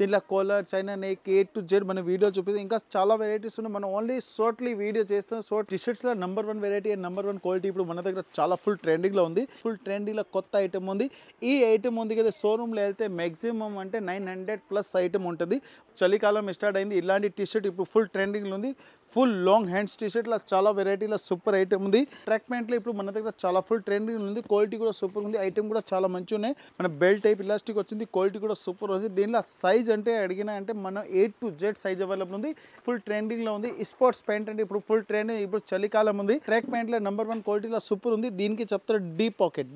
దీనిలో collar China neck A to Z మన video చూపిస్తాం. ఇంకా చాలా వెరైటీస్ ఉన్నాయి. మనం ఓన్లీ షార్ట్లీ వీడియో చేస్తాం. షార్ట్ టీ-షర్ట్స్లో number 1 variety and number 1 quality ఇప్పుడు మన దగ్గర చాలా ఫుల్ ట్రెండింగ్లో ఉంది. ఫుల్ ట్రెండింగ్లో కొత్త ఐటమ్ ఉంది. ఈ ఐటమ్ ఉంది కదా, షోరూమ్లో వెళ్తే మ్యాక్సిమం అంటే 900+ ఐటమ్ ఉంటుంది. చలికాలం స్టార్ట్ అయింది. ఇలాంటి టీ-షర్ట్ ఇప్పుడు ఫుల్ ట్రెండింగ్లో ఉంది. ఫుల్ లాంగ్ హ్యాండ్స్ టీ-షర్ట్లో చాలా వెరైటీలో సూపర్ ఐటమ్ ఉంది. ట్రాక్ ప్యాంట్లో ఇప్పుడు మన దగ్గర చాలా ఫుల్ ట్రెండింగ్ ఉంది. క్వాలిటీ కూడా సూపర్ ఉంది. ఐటమ్ కూడా చాలా మంచిగా ఉన్నాయి. మన బెల్ట్ టైప్ ఇలాస్టిక్ వచ్చింది. క్వాలిటీ కూడా సూపర్ ఉంది. దీనిలో సైజ్ అంటే అడిగినా అంటే మన A to Z size available ఉంది. ఫుల్ ట్రెండింగ్లో ఉంది. స్పోర్ట్స్ ప్యాంట్ అంటే ఇప్పుడు ఫుల్ ట్రెండింగ్. ఇప్పుడు చలికాలం ఉంది. ట్రాక్ ప్యాంట్లో నెంబర్ 1 క్వాలిటీలో సూపర్ ఉంది. దీనికి చెప్తారు డీ పాకెట్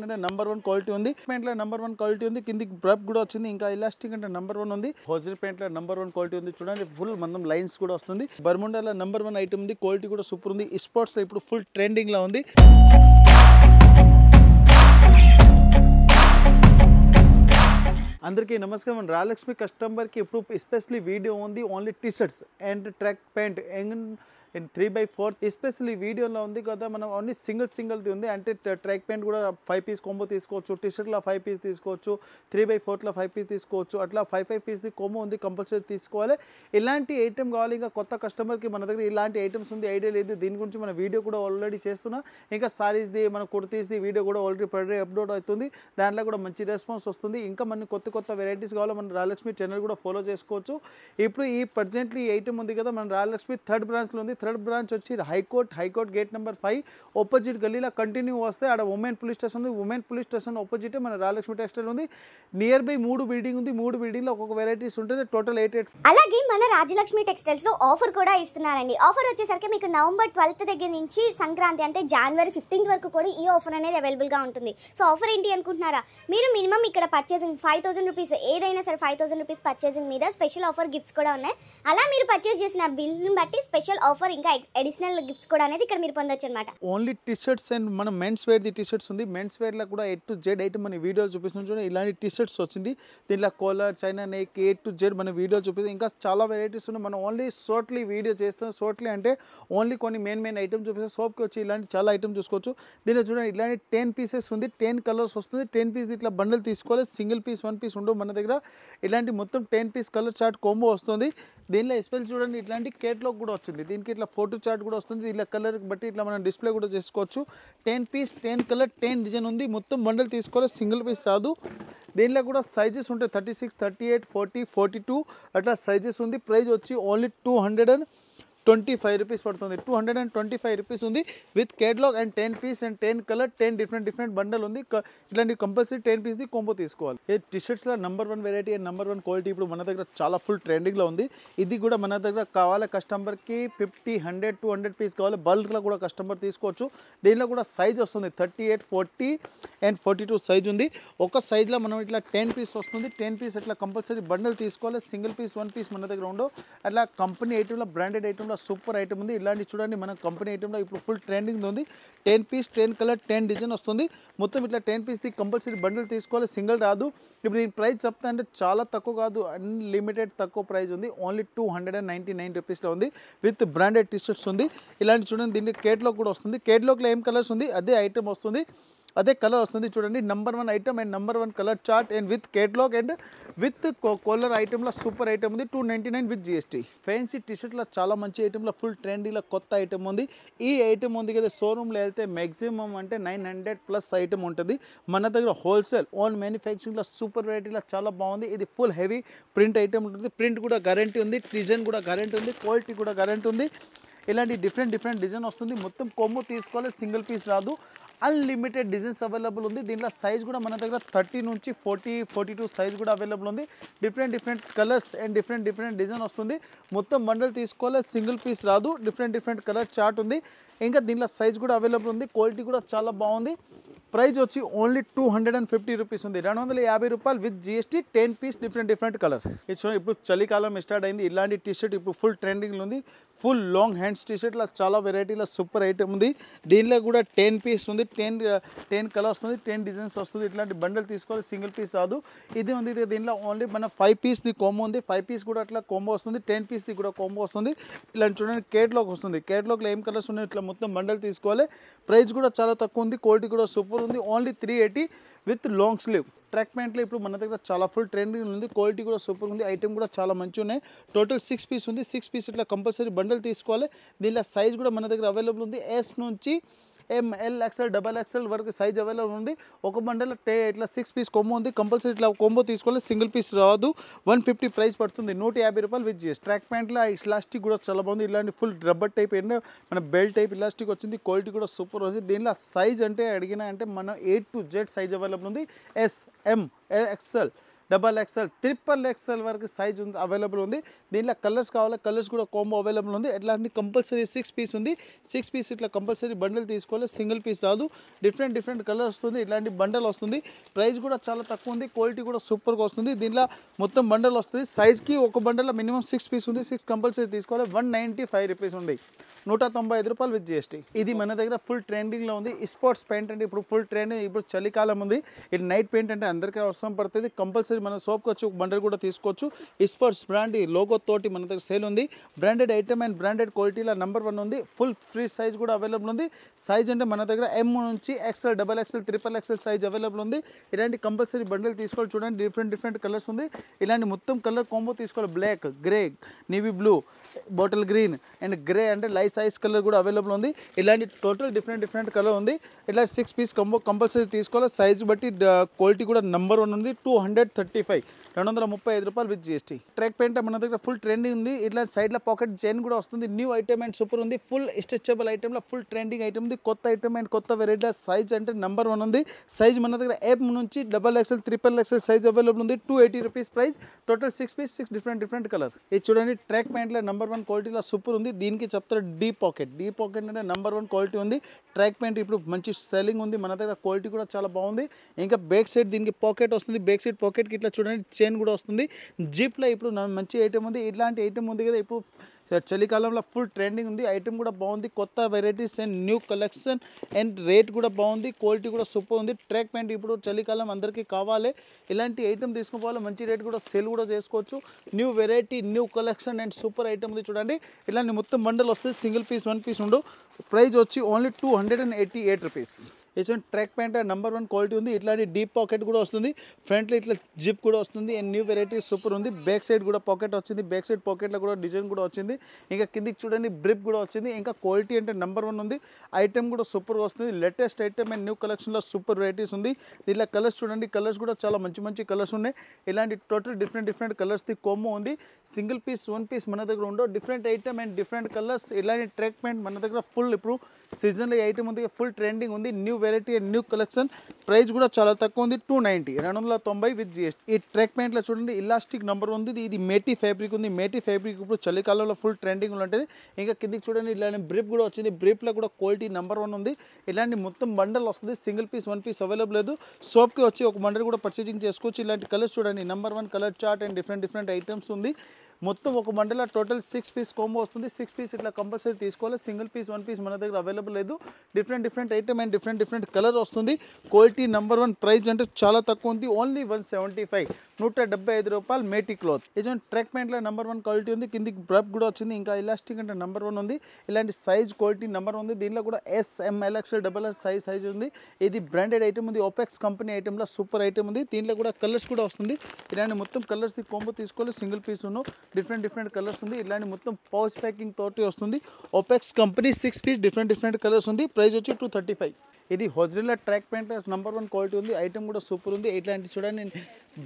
అంటే నెంబర్ 1 క్వాలిటీ ఉంది. ప్యాంట్లో నెంబర్ 1 క్వాలిటీ ఉంది. కిందికి బ్రబ్ కూడా వచ్చింది. ఇంకా ఇలాస్టిక్ అంటే నెంబర్ 1 ఉంది. హోజల్ ప్యాంట్లో నెంబర్ 1 క్వాలిటీ ఉంది. చూడండి ఫుల్ మందం లైన్స్ కూడా వస్తుంది. బర్ముండాలో నెంబర్ 1 ఐటమ్ ఉంది. క్వాలిటీ కూడా సూపర్ ఉంది. స్పోర్ట్స్ లో ఇప్పుడు ఫుల్ ట్రెండింగ్ లో ఉంది. అందరికీ నమస్కారం. రాయలక్ష్మి కస్టమర్ కి ఇప్పుడు ఎస్పెషల్లీ వీడియో ఉంది. Only T shirts and track pant and 3/4 especially వీడియోలో ఉంది కదా. మనం ఓన్లీ సింగిల్ది ఉంది. అంటే ట్రాక్ ప్యాంట్ కూడా 5 పీస్ కాంబో తీసుకోవచ్చు. టీ షర్ట్లో 5 పీస్ తీసుకోవచ్చు. 3/4లో 5 పీస్ తీసుకోవచ్చు. అట్లా 5 పీస్ది కాంబో ఉంది. కంపల్సరీ తీసుకోవాలి. ఇలాంటి ఐటమ్ కావాలి. ఇంకా కొత్త కస్టమర్కి మన దగ్గర ఇలాంటి ఐటమ్స్ ఉంది. ఐడియా లేదు. దీని గురించి మన వీడియో కూడా ఆల్రెడీ చేస్తున్నా. ఇంకా సారీస్ది మన కుర్తీస్ది వీడియో కూడా ఆల్రెడీ పర్ అప్లోడ్ అవుతుంది. దాంట్లో కూడా మంచి రెస్పాన్స్ వస్తుంది. ఇంకా మన కొత్త వెరైటీస్ కావాలి. మన రాయలక్ష్మి ఛానల్ కూడా ఫాలో చేసుకోవచ్చు. ఇప్పుడు ఈ ప్రజెంట్లీ ఈ ఐటమ్ ఉంది కదా, మన రాయలక్ష్మి 3rd బ్రాంచ్లో ఉంది. 3rd బ్రాంచ్ వచ్చి హైకోర్ట్ గేట్ నెంబర్ 5 ఆపోజిట్ గల్లీలో కంటిన్యూ వస్తే ఆడ ఉమెన్ పోలీస్ స్టేషన్ ఉంది. ఉమెన్ పోలీస్ స్టేషన్ ఆపోజిట్ మన రాయలక్ష్మి టెక్స్టైల్ ఉంది. నియర్ బై 3 బిల్డింగ్ ఉంది. 3 బిల్డింగ్లో ఒక్కొక్క వెరైటీస్ ఉంటుంది. టోటల్ 8. అలాగే మన రాజలక్ష్మి టెక్స్టైల్స్ లో ఆఫర్ కూడా ఇస్తున్నారండి. ఆఫర్ వచ్చేసరికి మీకు నవంబర్ 12th దగ్గర నుంచి సంక్రాంతి అంటే జనవరి 15th వరకు కూడా ఈ ఆఫర్ అనేది అవైలబుల్ గా ఉంటుంది. సో ఆఫర్ ఏంటి అనుకుంటున్నారా? మీరు మినిమం ఇక్కడ పర్చేసింగ్ 5000 రూపీస్, ఏదైనా సరే 5000 రూపీస్ పర్చేసింగ్ మీద స్పెషల్ ఆఫర్ గిఫ్ట్స్ కూడా ఉన్నాయి. అలా మీరు పర్చేస్ చేసిన బిల్ని బట్టి స్పెషల్ ఆఫర్ ఇంకా అడిషనల్ గిఫ్ట్స్ కూడా అనేది ఇక్కడ మీరు పొందొచ్చు అనమాట. ఓన్లీ టీ షర్ట్స్ అండ్ మన మెన్స్ వేర్ ది టీ షర్ట్స్ ఉంది. మెన్స్ వేర్ లో కూడా A to Z ఐటమ్ మన వీడియోలు చూపిస్తున్నాం. చూడండి ఇలాంటి టీ షర్ట్స్ వచ్చింది. దీనిలో collar China neck A to Z మన వీడియో చూపిస్తాం. ఇంకా చాలా వెరైటీస్ ఉన్నాయి. మనం ఓన్లీ షార్ట్లీ వీడియో చేస్తాం. షార్ట్లీ అంటే ఓన్లీ కొన్ని మెయిన్ ఐటమ్ చూపిస్తాం. షాప్కి వచ్చి ఇలాంటి చాలా ఐటమ్ చూసుకోవచ్చు. దీనిలో చూడండి ఇలాంటి 10 పీసెస్ ఉంది. 10 కలర్స్ వస్తుంది. 10 పీస్ ఇట్లా బండల్ తీసుకోవాలి. సింగిల్ పీస్ 1 పీస్ ఉండవు మన దగ్గర. ఇలాంటి మొత్తం 10 పీస్ కలర్ చార్ట్ కాంబో వస్తుంది. దీనిలో స్పెషల్ చూడండి ఇట్లాంటి కేటలాగ్ కూడా వచ్చింది. దీనికి ఇట్లా ఫోటో చార్ట్ కూడా వస్తుంది. ఇలా కలర్ బట్టి ఇట్లా మనం డిస్ప్లే కూడా చేసుకోవచ్చు. 10 పీస్ 10 కలర్ 10 డిజైన్ ఉంది. మొత్తం బండల్ తీసుకోవాలి. సింగిల్ పీస్ రాదు. దీనిలో కూడా సైజెస్ ఉంటాయి. 36, 38, 40, 42 అట్లా సైజెస్ ఉంది. ప్రైస్ వచ్చి ఓన్లీ 225 రూపీస్ పడుతుంది. 225 రూపీస్ ఉంది. With catalogue and 10 piece and 10 colour 10 different bundle ఉంది. ఇట్లాంటి కంపల్సరీ 10 పీస్ది కాంబో తీసుకోవాలి. ఈ టీ షర్ట్స్లో number 1 variety and number 1 quality ఇప్పుడు మన దగ్గర చాలా ఫుల్ ట్రెండింగ్లో ఉంది. ఇది కూడా మన దగ్గర కావాలి కస్టమర్కి 50, 100, 200 పీస్ కావాలి. బల్క్లో కూడా కస్టమర్ తీసుకోవచ్చు. దీనిలో కూడా సైజ్ వస్తుంది. 38, 40 అండ్ 42 సైజ్ ఉంది. ఒక సైజ్లో మనం ఇట్లా 10 పీస్ వస్తుంది. 10 పీస్ ఇట్లా కంపల్సరీ బండల్ తీసుకోవాలి. సింగిల్ పీస్ 1 పీస్ మన దగ్గర ఉండవు. అట్లా కంపెనీ ఐటెంలో బ్రాండెడ్ ఐటెంలో సూపర్ ఐటమ్ ఉంది. ఇలాంటి చూడండి మన కంపెనీ ఐటెంలో ఇప్పుడు ఫుల్ ట్రెండింగ్ ఉంది. 10 పీస్ 10 కలర్ 10 డిజైన్ వస్తుంది. మొత్తం ఇట్లా 10 పీస్ది కంపల్సరీ బండిల్ తీసుకోవాలి. సింగిల్ రాదు. ఇప్పుడు దీని ప్రైస్ చెప్తా అంటే చాలా తక్కువ కాదు. అన్లిమిటెడ్ తక్కువ ప్రైస్ ఉంది. ఓన్లీ 299 రూపీస్లో ఉంది. విత్ బ్రాండెడ్ టీ షర్ట్స్ ఉంది. ఇలాంటి చూడండి దీనికి కేటలాగ్ కూడా వస్తుంది. కేటలాగ్లో ఏం కలర్స్ ఉంది అదే ఐటమ్ వస్తుంది. అదే కలర్ వస్తుంది. చూడండి number 1 item and number 1 colour chart and with catalogue and with collar ఐటమ్లో సూపర్ ఐటమ్ ఉంది. 299 విత్ GST. ఫ్యాన్సీ టీషర్ట్లో చాలా మంచి ఐటమ్లో ఫుల్ ట్రెండీలో కొత్త ఐటమ్ ఉంది. ఈ ఐటమ్ ఉంది కదా, షోరూమ్లో వెళ్తే మ్యాక్సిమం అంటే 900+ ఐటమ్ ఉంటుంది. మన దగ్గర హోల్సేల్ ఓన్ మ్యానుఫ్యాక్చరింగ్లో సూపర్ వెరైటీలో చాలా బాగుంది. ఇది ఫుల్ హెవీ ప్రింట్ ఐటమ్ ఉంటుంది. ప్రింట్ కూడా గ్యారంటీ ఉంది. డిజైన్ కూడా గ్యారంటీ ఉంది. క్వాలిటీ కూడా గ్యారంటీ ఉంది. ఇలాంటి డిఫరెంట్ డిజైన్ వస్తుంది. మొత్తం కొమ్ము తీసుకోవాలి. సింగిల్ పీస్ రాదు. అన్లిమిటెడ్ డిజైన్స్ అవైలబుల్ ఉంది. దీంట్లో సైజ్ కూడా మన దగ్గర 30 నుంచి 40, 42 సైజ్ కూడా అవైలబుల్ ఉంది. Different colours and different design వస్తుంది. మొత్తం బండల్ తీసుకోవాలి. సింగిల్ పీస్ రాదు. డిఫరెంట్ కలర్ చార్ట్ ఉంది. ఇంకా దీంట్లో సైజ్ కూడా అవైలబుల్ ఉంది. క్వాలిటీ కూడా చాలా బాగుంది. ప్రైస్ వచ్చి ఓన్లీ 250 రూపీస్ ఉంది. 250 రూపాయలు with GST. 10 piece different colour. ఇప్పుడు చలికాలం స్టార్ట్ అయింది. ఇలాంటి టీ షర్ట్ ఇప్పుడు ఫుల్ ట్రెండింగ్లో ఉంది. ఫుల్ లాంగ్ హ్యాండ్స్ టీ షర్ట్లో చాలా వెరైటీలో సూపర్ ఐటమ్ ఉంది. దీనిలో కూడా 10 పీస్ ఉంది. 10 కలర్ వస్తుంది. 10 డిజైన్స్ వస్తుంది. ఇట్లాంటి బండల్ తీసుకోవాలి. సింగిల్ పీస్ రాదు. ఇది ఉంది. దీనిలో ఓన్లీ మన 5 పీస్ది కాంబో ఉంది. 5 పీస్ కూడా అట్లా కాంబో వస్తుంది. 10 పీస్ది కూడా కాంబో వస్తుంది. ఇలాంటి చూడండి కేటలాగ్ వస్తుంది. కేటలాగ్లో ఏం కలర్స్ ఉన్నాయి ఇట్లా మొత్తం బండల్ తీసుకోవాలి. ప్రైస్ కూడా చాలా తక్కువ ఉంది. క్వాలిటీ కూడా సూపర్ ఉంది. Only 380 with long sleeve. Track ప్యాంట్లో ఇప్పుడు మన దగ్గర చాలా ఫుల్ ట్రెండింగ్ ఉంది, క్వాలిటీ కూడా సూపర్ ఉంది, ఐటమ్ కూడా చాలా మంచిగా ఉన్నాయి. టోటల్ 6 పీస్ ఉంది. 6 పీస్ ఇట్లా కంపల్సరీ బండల్ తీసుకోవాలి. దీనిలో సైజ్ కూడా మన దగ్గర అవైలబుల్ ఉంది. ఎస్ నుంచి ML XL XXL వరకు సైజ్ అవైలబుల్ ఉంది. ఒక బండల్ ఇట్లా 6 పీస్ కొమ్ము ఉంది. కంపల్సరీ ఇట్లా కొమ్బో తీసుకోవాలి, సింగిల్ పీస్ రాదు. 150 ప్రైస్ పడుతుంది, 150 రూపాయలు విత్ జిఎస్టీ. ట్రాక్ ప్యాంట్లో ఇలాస్టిక్ కూడా చాలా బాగుంది. ఇలాంటి ఫుల్ రబ్బర్ టైప్ ఏంటంటే మన బెల్ట్ టైప్ ఇలాస్టిక్ వచ్చింది, క్వాలిటీ కూడా సూపర్ ఉంది. దీనిలో సైజ్ అంటే అడిగినా అంటే మన A to Z size available ఉంది. S M XL XXL XXL వరకు సైజ్ ఉంది అవైలబుల్ ఉంది. దీనిలో కలర్స్ కావాలి, కలర్స్ కూడా కాంబో అవైలబుల్ ఉంది. ఎట్లాంటి కంపల్సరీ 6 పీస్ ఉంది. 6 పీస్ ఇట్లా కంపల్సరీ బండల్ తీసుకోవాలి, సింగిల్ పీస్ రాదు. డిఫరెంట్ కలర్ వస్తుంది, ఇలాంటి బండల్ వస్తుంది. ప్రైస్ కూడా చాలా తక్కువ ఉంది, క్వాలిటీ కూడా సూపర్గా వస్తుంది. దీనిలో మొత్తం బండల్ వస్తుంది. సైజ్కి ఒక బండల్ మినిమం 6 పీస్ ఉంది. 6 కంపల్సరీ తీసుకోవాలి. 195 రూపీస్ ఉంది, 195 రూపాయలు విత్ జిఎస్టీ. ఇది మన దగ్గర ఫుల్ ట్రెండింగ్లో ఉంది. స్పోర్ట్స్ పెయింట్ అంటే ఇప్పుడు ఫుల్ ట్రెండింగ్, ఇప్పుడు చలికాలం ఉంది. ఇది నైట్ పెయింట్ అంటే అందరికీ అవసరం పడుతుంది. కంపల్సరీ మన షాప్కి వచ్చి ఒక బండల్ కూడా తీసుకోవచ్చు. స్పోర్ట్స్ బ్రాండ్ లోగో తోటి మన దగ్గర సేల్ ఉంది. బ్రాండెడ్ ఐటమ్ అండ్ బ్రాండెడ్ క్వాలిటీలో నెంబర్ 1 ఉంది. ఫుల్ ఫ్రీ సైజ్ కూడా అవైలబుల్ ఉంది. సైజ్ అంటే మన దగ్గర M నుంచి XL XXL XXL size available ఉంది. ఇలాంటి కంపల్సరీ బండల్ తీసుకోవాలి. చూడండి డిఫరెంట్ కలర్స్ ఉంది. ఇలాంటి మొత్తం కలర్ కాంబో తీసుకోవాలి. Black, grey, navy blue, bottle green and grey అంటే లైట్ సైజ్ కలర్ కూడా అవైలబుల్ ఉంది. ఇలాంటి టోటల్ డిఫరెంట్ కలర్ ఉంది. ఇలా 6 పీస్ కాంబో కంపల్సరీ తీసుకోవాలి. సైజ్ బట్టి క్వాలిటీ కూడా నెంబర్ 1 ఉంది. 235 235 రూపాయలు విత్ జిఎస్టీ. ట్రాక్ పెయింట్ మన దగ్గర ఫుల్ ట్రెండింగ్ ఉంది. ఇట్లా సైడ్లో పాకెట్ చైన్ కూడా వస్తుంది. న్యూ ఐటమ్ అండ్ సూపర్ ఉంది. ఫుల్ స్ట్రెచబుల్ ఐటమ్లో ఫుల్ ట్రెండింగ్ ఐటమ్ ఉంది. కొత్త ఐటమ్ అండ్ కొత్త వెరైటీ. సైజ్ అంటే నెంబర్ 1 ఉంది. సైజ్ మన దగ్గర M నుంచి XXL XXL సైజ్ అవైలబుల్ ఉంది. 280 rupees price. Total 6 piece, 6 different colour. ఇది చూడండి ట్రాక్ ప్యాంట్లో నెంబర్ 1 క్వాలిటీలో సూపర్ ఉంది. దీనికి చెప్తారు డీ పాకెట్ అంటే నెంబర్ 1 క్వాలిటీ ఉంది. ట్రాక్ ప్యాంట్ ఇప్పుడు మంచి సెల్లింగ్ ఉంది. మన దగ్గర క్వాలిటీ కూడా చాలా బాగుంది. ఇంకా బ్యాక్ సైడ్ దీనికి పాకెట్ వస్తుంది. బ్యాక్ సైడ్ పాకెట్కి ఇట్లా చూడండి చైన్ కూడా వస్తుంది. జిప్లో ఇప్పుడు మంచి ఐటమ్ ఉంది. ఇట్లాంటి ఐటమ్ ఉంది కదా ఇప్పుడు చలికాలంలో ఫుల్ ట్రెండింగ్ ఉంది. ఐటమ్ కూడా బాగుంది. కొత్త varieties and new collection and rate కూడా బాగుంది. క్వాలిటీ కూడా సూపర్ ఉంది. ట్రాక్ ప్యాంట్ ఇప్పుడు చలికాలం అందరికీ కావాలి. ఇలాంటి ఐటమ్ తీసుకోవాలి. మంచి రేట్ కూడా సేల్ కూడా చేసుకోవచ్చు. New variety, new collection and super item ఉంది. చూడండి ఇలాంటి మొత్తం బండల్ వస్తుంది. సింగిల్ పీస్ 1 పీస్ ఉండవు. ప్రైస్ వచ్చి ఓన్లీ 288 రూపీస్. ఇటువంటి ట్రాక్ ప్యాంట్ నెంబర్ 1 క్వాలిటీ ఉంది. ఇట్లాంటి డీప్ పాకెట్ కూడా వస్తుంది. ఫ్రంట్లో ఇట్లా జిప్ కూడా వస్తుంది. అండ్ న్యూ వెరైటీ సూపర్ ఉంది. బ్యాక్ సైడ్ కూడా పాకెట్ వచ్చింది. బ్యాక్ సైడ్ పాకెట్లో కూడా డిజైన్ కూడా వచ్చింది. ఇంకా కిందికి చూడండి బ్రిప్ కూడా వచ్చింది. ఇంకా క్వాలిటీ అంటే నెంబర్ 1 ఉంది. ఐటమ్ కూడా సూపర్గా వస్తుంది. లేటెస్ట్ ఐటమ్ అండ్ న్యూ కలెక్షన్లో సూపర్ వెరైటీస్ ఉంది. దీనిలో కలర్స్ చూడండి, కలర్స్ కూడా చాలా మంచి కలర్స్ ఉన్నాయి. ఇలాంటి టోటల్ డిఫరెంట్ కలర్స్ది కోమో ఉంది. సింగిల్ పీస్ 1 పీస్ మన దగ్గర ఉండవు. Different item and different colours. ఇలాంటి ట్రాక్ ప్యాంట్ మన దగ్గర ఫుల్ ఇప్పుడు సీజన్లో ఈ ఐటమ్ ఉంది. ఫుల్ ట్రెండింగ్ ఉంది. New variety and new collection. Price కూడా చాలా తక్కువ ఉంది. 290 విత్ జిఎస్టీ. ఈ ట్రాక్ ప్యాంట్లో చూడండి ఇలాస్టిక్ నెంబర్ ఉంది. ఇది మేటీ ఫ్యాబ్రిక్ ఉంది. మేటీ ఫ్యాబ్రిక్ ఇప్పుడు చలికాలంలో ఫుల్ ట్రెండింగ్ ఉంటుంది. ఇంకా కిందికి చూడండి ఇలాంటి బ్రిప్ కూడా వచ్చింది. బ్రిప్లో కూడా క్వాలిటీ నెంబర్ 1 ఉంది. ఇలాంటి మొత్తం బండల్ వస్తుంది. సింగిల్ పీస్ 1 పీస్ అవైలబుల్ లేదు. షాప్కి వచ్చి ఒక బండల్ కూడా పర్చేజింగ్ చేసుకోవచ్చు. ఇలాంటి కలర్స్ చూడండి number 1 colour chart and different items ఉంది. మొత్తం ఒక బండల టోటల్ 6 పీస్ కాంబో వస్తుంది. 6 పీస్ ఇట్లా కంపల్సరీ తీసుకోవాలి. సింగిల్ పీస్ 1 పీస్ మన దగ్గర అవైలబుల్ లేదు. Different item and different colour వస్తుంది. Quality number 1. ప్రైస్ అంటే చాలా తక్కువ ఉంది. ఓన్లీ 175 175 రూపాయలు మేటీ క్లాత్. ఇటువంటి ట్రాక్ ప్యాంట్లో నెంబర్ 1 క్వాలిటీ ఉంది. కిందికి బ్రబ్ కూడా వచ్చింది. ఇంకా ఇలాస్టిక్ అంటే నెంబర్ 1 ఉంది. ఇలాంటి సైజ్ క్వాలిటీ నెంబర్ ఉంది. దీనిలో కూడా S M XL XXL size ఉంది. ఇది బ్రాండెడ్ ఐటమ్ ఉంది. ఓపెక్స్ కంపెనీ ఐటమ్లో సూపర్ ఐటమ్ ఉంది. దీంట్లో కూడా కలర్స్ కూడా వస్తుంది. ఇలాంటి మొత్తం కలర్స్ది కాంబో తీసుకోవాలి. సింగిల్ పీస్ డిఫరెంట్ కలర్స్ ఉంది. ఇలాంటి మొత్తం పౌచ్ ప్యాకింగ్ తోటి వస్తుంది. Opex company 6 piece different colours ఉంది. ప్రైస్ వచ్చి 235. ఇది హోజ్రిల్లా ట్రాక్ ప్యాంట్ నెంబర్ 1 క్వాలిటీ ఉంది. ఐటమ్ కూడా సూపర్ ఉంది. ఇట్లాంటి చూడండి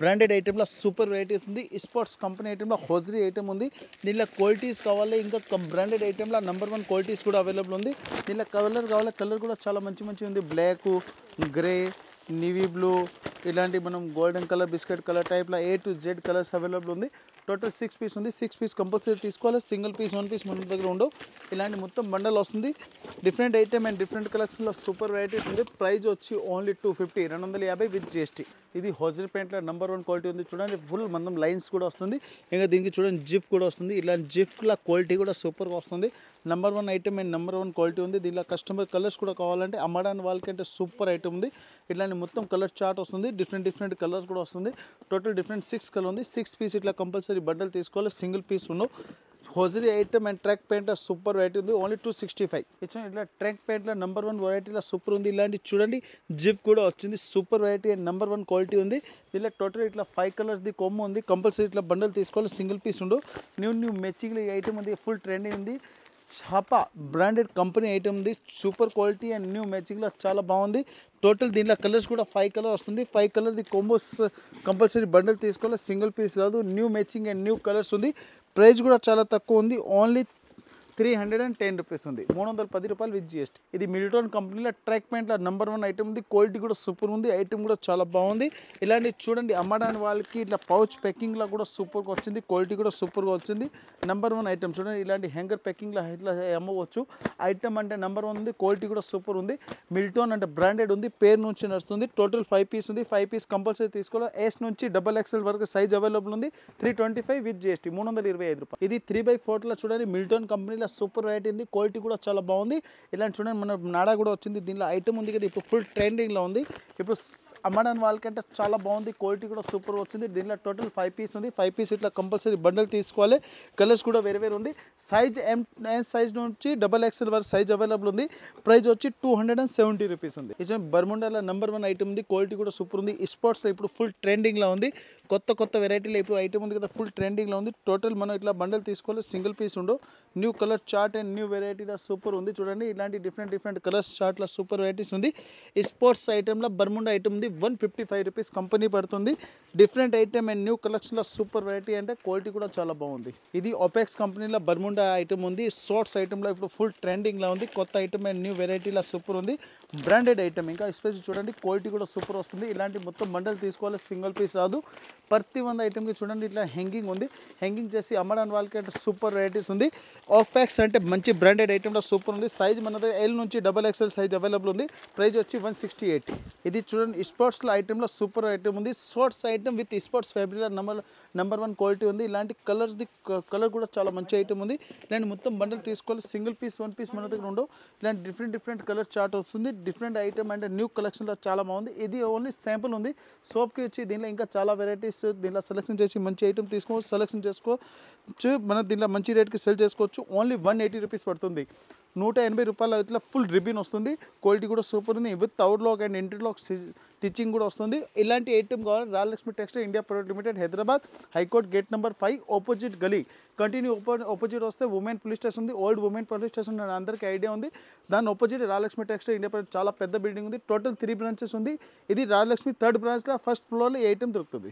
బ్రాండెడ్ ఐటమ్లో సూపర్ వెరైటీస్ ఉంది. స్పోర్ట్స్ కంపెనీ ఐటమ్లో హోజ్రీ ఐటమ్ ఉంది. దీనిలో క్వాలిటీస్ కావాలి. ఇంకా బ్రాండెడ్ ఐటమ్లో నెంబర్ 1 క్వాలిటీస్ కూడా అవైలబుల్ ఉంది. దీనిలో కలర్ కావాలి. కలర్ కూడా చాలా మంచి ఉంది. బ్లాక్, గ్రే, నేవీ బ్లూ, ఇలాంటి మనం గోల్డెన్ కలర్, బిస్కెట్ కలర్ టైప్లో A to Z colours available ఉంది. టోటల్ 6 పీస్ ఉంది. 6 పీస్ కంపల్సరీ తీసుకోవాలి. సింగిల్ పీస్ 1 పీస్ మన దగ్గర ఉండవు. ఇలాంటి మొత్తం బండల్ వస్తుంది. డిఫరెంట్ ఐటమ్ అండ్ డిఫరెంట్ కలెక్షన్లో సూపర్ వెరైటీస్ ఉంది. ప్రైస్ వచ్చి ఓన్లీ 250 250 విత్ జిఎస్టీ. ఇది హోజరీ ప్యాంట్లో నెంబర్ 1 క్వాలిటీ ఉంది. చూడండి ఫుల్ మందం లైన్స్ కూడా వస్తుంది. ఇంకా దీనికి చూడండి జిప్ కూడా వస్తుంది. ఇలాంటి జిప్ల క్వాలిటీ కూడా సూపర్గా వస్తుంది. Number 1 item and number 1 quality ఉంది. దీనిలో కస్టమర్ కలర్స్ కూడా కావాలంటే అమ్మడానికి వాళ్ళకంటే సూపర్ ఐటమ్ ఉంది. ఇట్లాంటి మొత్తం కలర్ చార్ట్ వస్తుంది. డిఫరెంట్ కలర్స్ కూడా వస్తుంది. టోటల్ 6 కలర్ ఉంది. 6 పీస్ ఇట్లా కంపల్సరీ బండల్ తీసుకోవాలి. సింగిల్ పీస్ ఉండవు. హోజరీ ఐటమ్ అండ్ ట్రాక్ ప్యాంట్లో సూపర్ వెరైటీ ఉంది. ఓన్లీ 265. ఇచ్చిన ఇట్లా ట్రాక్ ప్యాంట్లో నెంబర్ 1 వెరైటీలో సూపర్ ఉంది. ఇలాంటి చూడండి జిప్ కూడా వచ్చింది. Super variety and number 1 quality ఉంది. దీనిలో టోటల్ ఇట్లా 5 కలర్స్ది కొమ్ము ఉంది. కంపల్సరీ ఇట్లా బండల్ తీసుకోవాలి. సింగిల్ పీస్ ఉండు. న్యూ మ్యాచింగ్ ఐటమ్ ఉంది. ఫుల్ ట్రెండింగ్ ఉంది. ఛాపా బ్రాండెడ్ కంపెనీ ఐటమ్ ఉంది. సూపర్ క్వాలిటీ అండ్ న్యూ మ్యాచింగ్లో చాలా బాగుంది. టోటల్ దీంట్లో కలర్స్ కూడా 5 కలర్ వస్తుంది. 5 కలర్ది కోంబోస్ కంపల్సరీ బండల్ తీసుకోవాలి. సింగిల్ పీస్ రాదు. New matching and new colours ఉంది. ప్రైస్ కూడా చాలా తక్కువ ఉంది. ఓన్లీ 310 రూపీస్ ఉంది. 310 రూపాయలు విత్ జిఎస్టీ. ఇది మిల్టన్ కంపెనీలో ట్రాక్ ప్యాంట్లో నెంబర్ 1 ఐటమ్ ఉంది. క్వాలిటీ కూడా సూపర్ ఉంది. ఐటమ్ కూడా చాలా బాగుంది. ఇలాంటి చూడండి అమ్మడానికి వాళ్ళకి ఇట్లా పౌచ్ ప్యాకింగ్లో కూడా సూపర్గా వచ్చింది. క్వాలిటీ కూడా సూపర్గా వచ్చింది. నెంబర్ 1 ఐటమ్ చూడండి. ఇలాంటి హ్యాంగర్ ప్యాకింగ్లో ఇట్లా అమ్మవచ్చు. ఐటమ్ అంటే నెంబర్ 1 ఉంది. క్వాలిటీ కూడా సూపర్ ఉంది. మిల్టన్ అంటే బ్రాండెడ్ ఉంది. పేరు నుంచి నడుస్తుంది. టోటల్ 5 పీస్ ఉంది. 5 పీస్ కంపల్సరీ తీసుకోవాలి. ఎస్ నుంచి XXL వరకు సైజ్ అవైలబుల్ ఉంది. 325 విత్ జిఎస్టీ. 325 రూపాయలు. ఇది 3/4లో చూడండి మిల్టన్ కంపెనీ సూపర్ వెరైటీ ఉంది. క్వాలిటీ కూడా చాలా బాగుంది. ఇలాంటి చూడండి మన నాడా కూడా వచ్చింది. దీనిలో ఐటమ్ ఉంది కదా ఇప్పుడు ఫుల్ ట్రెండింగ్లో ఉంది. ఇప్పుడు అమ్మడానికి వాళ్ళకంటే చాలా బాగుంది. క్వాలిటీ కూడా సూపర్ వచ్చింది. దీనిలో టోటల్ 5 పీస్ ఉంది. 5 పీస్ ఇట్లా కంపల్సరీ బండల్ తీసుకోవాలి. కలర్స్ కూడా వేరే ఉంది. సైజ్ ఎం సైజ్ నుంచి XXL వరకు సైజ్ అవైలబుల్ ఉంది. ప్రైస్ వచ్చి 270 రూపీస్ ఉంది. ఇది బర్ముండాలో నెంబర్ 1 ఐటమ్ ఉంది. క్వాలిటీ కూడా సూపర్ ఉంది. స్పోర్ట్స్లో ఇప్పుడు ఫుల్ ట్రెండింగ్లో ఉంది. కొత్త వెరైటీలో ఇప్పుడు ఐటమ్ ఉంది కదా ఫుల్ ట్రెండింగ్లో ఉంది. టోటల్ మనం ఇట్లా బండల్ తీసుకోవాలి. సింగిల్ పీస్ ఉండు. New colour chart and new వెరైటీలో సూపర్ ఉంది. చూడండి ఇలాంటి డిఫరెంట్ కలర్స్ చార్ట్లో సూపర్ వెరైటీస్ ఉంది. ఈ స్పోర్ట్స్ ఐటెంలో బర్ముండా ఐటమ్ ఉంది. 155 రూపీస్ కంపెనీ పడుతుంది. డిఫరెంట్ ఐటమ్ అండ్ న్యూ కలెక్షన్లో సూపర్ వెరైటీ అంటే క్వాలిటీ కూడా చాలా బాగుంది. ఇది ఒపెక్స్ కంపెనీలో బర్ముండా ఐటమ్ ఉంది. షార్ట్స్ ఐటెంలో ఇప్పుడు ఫుల్ ట్రెండింగ్లో ఉంది. కొత్త ఐటమ్ అండ్ న్యూ వెరైటీలో సూపర్ ఉంది. బ్రాండెడ్ ఐటమ్ ఇంకా స్పెషల్ చూడండి క్వాలిటీ కూడా సూపర్ వస్తుంది. ఇలాంటి మొత్తం బండల్ తీసుకోవాలి. సింగిల్ పీస్ రాదు. ప్రతి 100 ఐటమ్కి చూడండి ఇట్లా హ్యాంగింగ్ ఉంది. హ్యాంగింగ్ చేసి అమ్మడానికి వాళ్ళకి అంటే సూపర్ వెరైటీస్ ఉంది. ఆఫ్యాక్స్ అంటే మంచి బ్రాండెడ్ ఐటమ్లో సూపర్ ఉంది. సైజ్ మన దగ్గర L నుంచి XXL సైజ్ అవైలబుల్ ఉంది. ప్రైస్ వచ్చి 168. ఇది చూడండి స్పోర్ట్స్లో ఐటెంలో సూపర్ ఐటమ్ ఉంది. షార్ట్స్ ఐటమ్ విత్ స్పోర్ట్స్ ఫ్యాబ్రిక్లో నెంబర్ 1 క్వాలిటీ ఉంది. ఇలాంటి కలర్స్ది కలర్ కూడా చాలా మంచి ఐటమ్ ఉంది. ఇలాంటి మొత్తం బండల్ తీసుకోవాలి. సింగిల్ పీస్ 1 పీస్ మన దగ్గర ఉండవు. ఇలాంటి డిఫరెంట్ కలర్ చార్ట్ వస్తుంది. డిఫరెంట్ ఐటమ్ అంటే న్యూ కలెక్షన్లో చాలా బాగుంది. ఇది ఓన్లీ శాంపుల్ ఉంది. సోప్కి వచ్చి దీనిలో ఇంకా చాలా వెరైటీస్ దీనిలో సెలెక్షన్ చేసి మంచి ఐటమ్ తీసుకోవచ్చు. సెలెక్షన్ చేసుకోవచ్చు. మన దీనిలో మంచి రేట్కి సెల్ చేసుకోవచ్చు. ఓన్లీ 180 రూపీస్ పడుతుంది. 180 రూపాయలు ఇట్లా ఫుల్ రిబిన్ వస్తుంది. క్వాలిటీ కూడా సూపర్ ఉంది. With overlock and interlock stitching కూడా వస్తుంది. ఇలాంటి ఐటమ్ కావాలి Rajalakshmi textile India private limited Hyderabad high court gate number 5 opposite గలీ. కంటిన్యూ ఆపోజిట్ వస్తే ఉమెన్ పోలీస్ స్టేషన్ ఉంది. ఓల్డ్ ఉమెన్ పోలీస్ స్టేషన్ అందరికీ ఐడియా ఉంది. దాని opposite Rajalakshmi textile India private చాలా పెద్ద బిల్డింగ్ ఉంది. టోటల్ 3 బ్రాంచెస్ ఉంది. ఇది రాజలక్ష్మి 3rd బ్రాంచ్లో 1st ఫ్లోర్లో ఈ ఐటమ్ దొరుకుతుంది.